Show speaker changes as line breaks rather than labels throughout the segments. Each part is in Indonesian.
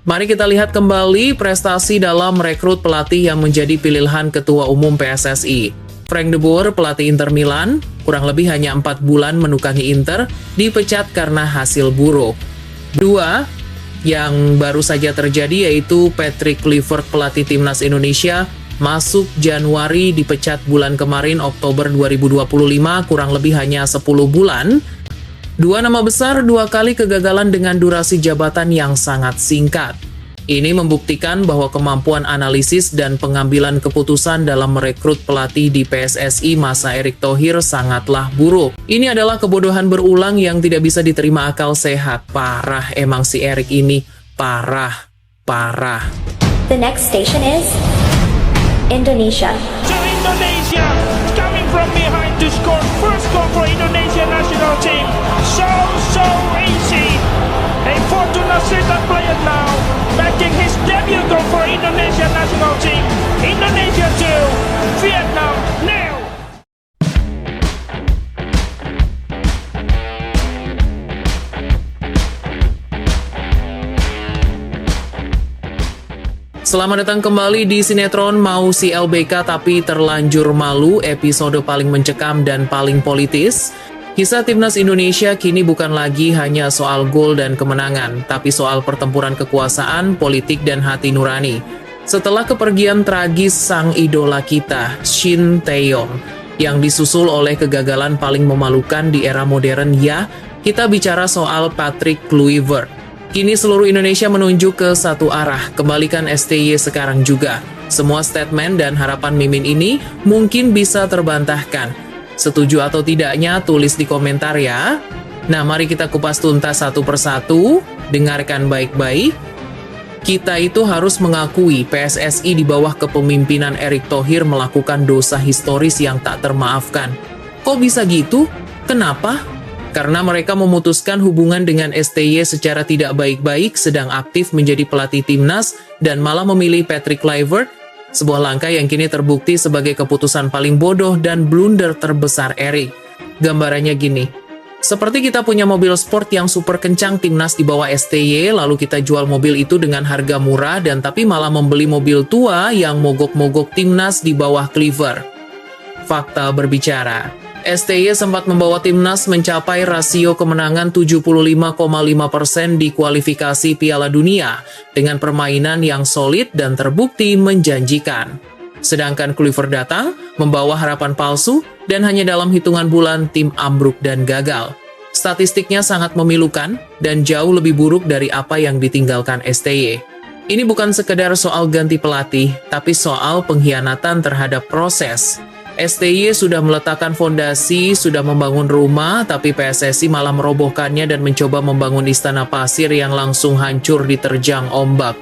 Mari kita lihat kembali prestasi dalam merekrut pelatih yang menjadi pilihan Ketua Umum PSSI. Frank de Boer, pelatih Inter Milan, kurang lebih hanya 4 bulan menukangi Inter, dipecat karena hasil buruk. 2. Yang baru saja terjadi yaitu Patrick Kluivert, pelatih Timnas Indonesia, masuk Januari, dipecat bulan kemarin Oktober 2025, kurang lebih hanya 10 bulan. 2 nama besar, 2 kali kegagalan dengan durasi jabatan yang sangat singkat. Ini membuktikan bahwa kemampuan analisis dan pengambilan keputusan dalam merekrut pelatih di PSSI masa Erick Thohir sangatlah buruk. Ini adalah kebodohan berulang yang tidak bisa diterima akal sehat. Parah emang si Erick ini, parah.
The next station is Indonesia.
To Indonesia, coming from behind to score first goal for Indonesia national team. So easy. A Fortuna Sittard player now making his debut goal for Indonesia national team. Indonesia 2, Vietnam 0.
Selamat datang kembali di sinetron Mau Si LBK Tapi Terlanjur Malu, episode paling mencekam dan paling politis. Kisah Timnas Indonesia kini bukan lagi hanya soal gol dan kemenangan, tapi soal pertempuran kekuasaan, politik, dan hati nurani. Setelah kepergian tragis sang idola kita, Shin Tae-yong, yang disusul oleh kegagalan paling memalukan di era modern, ya, kita bicara soal Patrick Kluivert. Kini seluruh Indonesia menunjuk ke satu arah, kembalikan STY sekarang juga. Semua statement dan harapan Mimin ini mungkin bisa terbantahkan. Setuju atau tidaknya tulis di komentar ya. Nah, mari kita kupas tuntas satu persatu, dengarkan baik-baik. Kita itu harus mengakui PSSI di bawah kepemimpinan Erick Thohir melakukan dosa historis yang tak termaafkan. Kok bisa gitu? Kenapa? Karena mereka memutuskan hubungan dengan STY secara tidak baik-baik, sedang aktif menjadi pelatih timnas, dan malah memilih Patrick Kluivert, sebuah langkah yang kini terbukti sebagai keputusan paling bodoh dan blunder terbesar Erick. Gambarannya gini, seperti kita punya mobil sport yang super kencang timnas di bawah STY, lalu kita jual mobil itu dengan harga murah, dan tapi malah membeli mobil tua yang mogok-mogok timnas di bawah Kluivert. Fakta berbicara, STY sempat membawa timnas mencapai rasio kemenangan 75,5% di kualifikasi Piala Dunia dengan permainan yang solid dan terbukti menjanjikan. Sedangkan Kluivert datang membawa harapan palsu dan hanya dalam hitungan bulan tim ambruk dan gagal. Statistiknya sangat memilukan dan jauh lebih buruk dari apa yang ditinggalkan STY. Ini bukan sekedar soal ganti pelatih, tapi soal pengkhianatan terhadap proses. STY sudah meletakkan fondasi, sudah membangun rumah, tapi PSSI malah merobohkannya dan mencoba membangun istana pasir yang langsung hancur diterjang ombak.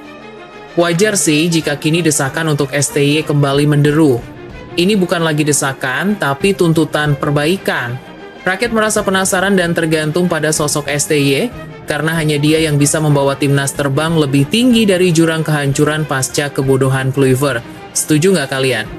Wajar sih jika kini desakan untuk STY kembali menderu. Ini bukan lagi desakan, tapi tuntutan perbaikan. Rakyat merasa penasaran dan tergantung pada sosok STY, karena hanya dia yang bisa membawa timnas terbang lebih tinggi dari jurang kehancuran pasca kebodohan Kluivert. Setuju nggak kalian?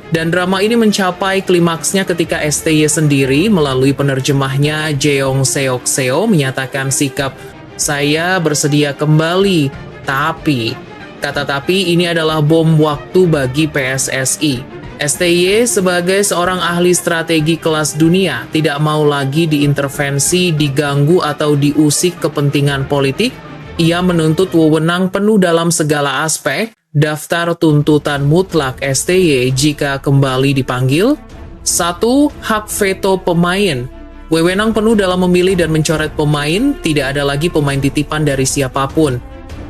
Dan drama ini mencapai klimaksnya ketika STY sendiri melalui penerjemahnya Jeong Seok Seo menyatakan sikap saya bersedia kembali, tapi kata tapi ini adalah bom waktu bagi PSSI. STY sebagai seorang ahli strategi kelas dunia tidak mau lagi diintervensi, diganggu atau diusik kepentingan politik. Ia menuntut wewenang penuh dalam segala aspek. Daftar tuntutan mutlak STY jika kembali dipanggil. 1. Hak veto pemain. Wewenang penuh dalam memilih dan mencoret pemain, tidak ada lagi pemain titipan dari siapapun.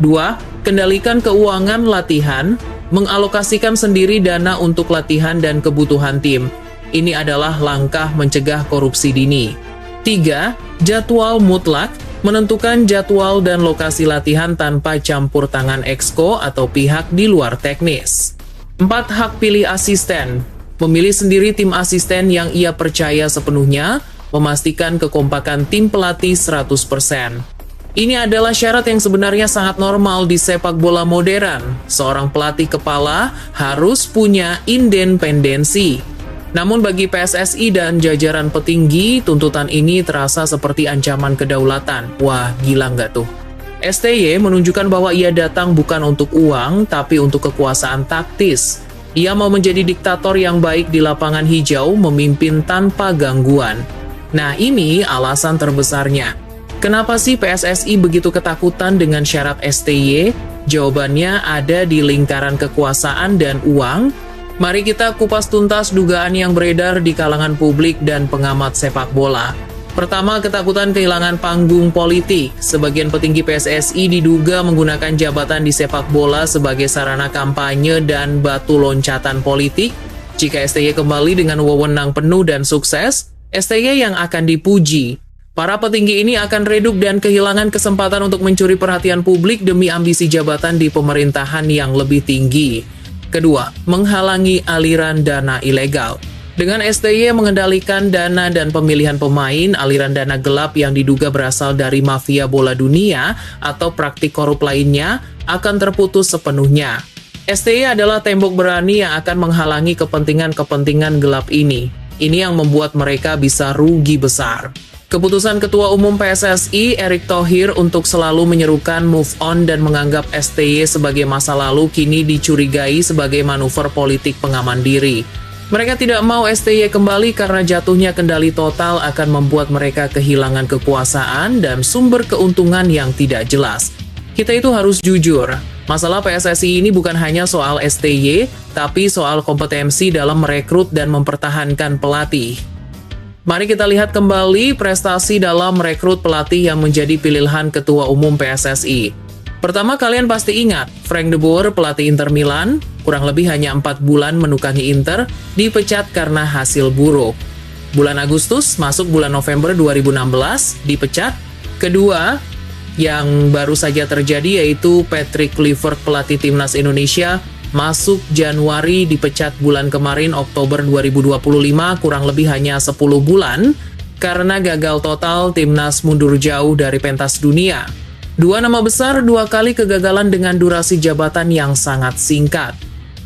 2. Kendalikan keuangan latihan, mengalokasikan sendiri dana untuk latihan dan kebutuhan tim. Ini adalah langkah mencegah korupsi dini. 3. Jadwal mutlak. Menentukan jadwal dan lokasi latihan tanpa campur tangan exco atau pihak di luar teknis. 4. Hak pilih asisten. Memilih sendiri tim asisten yang ia percaya sepenuhnya, memastikan kekompakan tim pelatih 100%. Ini adalah syarat yang sebenarnya sangat normal di sepak bola modern. Seorang pelatih kepala harus punya independensi. Namun bagi PSSI dan jajaran petinggi, tuntutan ini terasa seperti ancaman kedaulatan. Wah, gila nggak tuh? STY menunjukkan bahwa ia datang bukan untuk uang, tapi untuk kekuasaan taktis. Ia mau menjadi diktator yang baik di lapangan hijau, memimpin tanpa gangguan. Nah, ini alasan terbesarnya. Kenapa sih PSSI begitu ketakutan dengan syarat STY? Jawabannya ada di lingkaran kekuasaan dan uang. Mari kita kupas tuntas dugaan yang beredar di kalangan publik dan pengamat sepak bola. Pertama, ketakutan kehilangan panggung politik. Sebagian petinggi PSSI diduga menggunakan jabatan di sepak bola sebagai sarana kampanye dan batu loncatan politik. Jika STY kembali dengan wewenang penuh dan sukses, STY yang akan dipuji. Para petinggi ini akan redup dan kehilangan kesempatan untuk mencuri perhatian publik demi ambisi jabatan di pemerintahan yang lebih tinggi. Kedua, menghalangi aliran dana ilegal. Dengan STY mengendalikan dana dan pemilihan pemain, aliran dana gelap yang diduga berasal dari mafia bola dunia atau praktik korup lainnya akan terputus sepenuhnya. STY adalah tembok berani yang akan menghalangi kepentingan-kepentingan gelap ini. Ini yang membuat mereka bisa rugi besar. Keputusan Ketua Umum PSSI, Erick Thohir, untuk selalu menyerukan move on dan menganggap STY sebagai masa lalu kini dicurigai sebagai manuver politik pengaman diri. Mereka tidak mau STY kembali karena jatuhnya kendali total akan membuat mereka kehilangan kekuasaan dan sumber keuntungan yang tidak jelas. Kita itu harus jujur, masalah PSSI ini bukan hanya soal STY, tapi soal kompetensi dalam merekrut dan mempertahankan pelatih. Mari kita lihat kembali prestasi dalam merekrut pelatih yang menjadi pilihan Ketua Umum PSSI. Pertama, kalian pasti ingat, Frank de Boer, pelatih Inter Milan, kurang lebih hanya 4 bulan menukangi Inter, dipecat karena hasil buruk. Bulan Agustus, masuk bulan November 2016, dipecat. Kedua, yang baru saja terjadi yaitu Patrick Kluivert, pelatih Timnas Indonesia, masuk Januari, dipecat bulan kemarin Oktober 2025, kurang lebih hanya 10 bulan, karena gagal total Timnas mundur jauh dari pentas dunia. Dua nama besar, 2 kali kegagalan dengan durasi jabatan yang sangat singkat.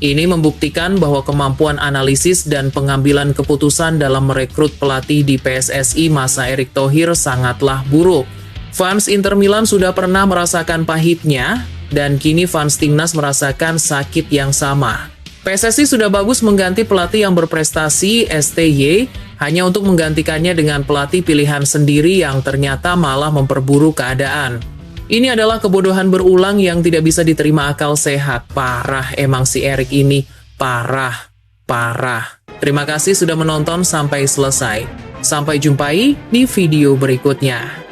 Ini membuktikan bahwa kemampuan analisis dan pengambilan keputusan dalam merekrut pelatih di PSSI masa Erick Thohir sangatlah buruk. Fans Inter Milan sudah pernah merasakan pahitnya, dan kini fans Timnas merasakan sakit yang sama. PSSI sudah bagus mengganti pelatih yang berprestasi, STY, hanya untuk menggantikannya dengan pelatih pilihan sendiri yang ternyata malah memperburuk keadaan. Ini adalah kebodohan berulang yang tidak bisa diterima akal sehat. Parah emang si Erick ini. Parah. Terima kasih sudah menonton sampai selesai. Sampai jumpai di video berikutnya.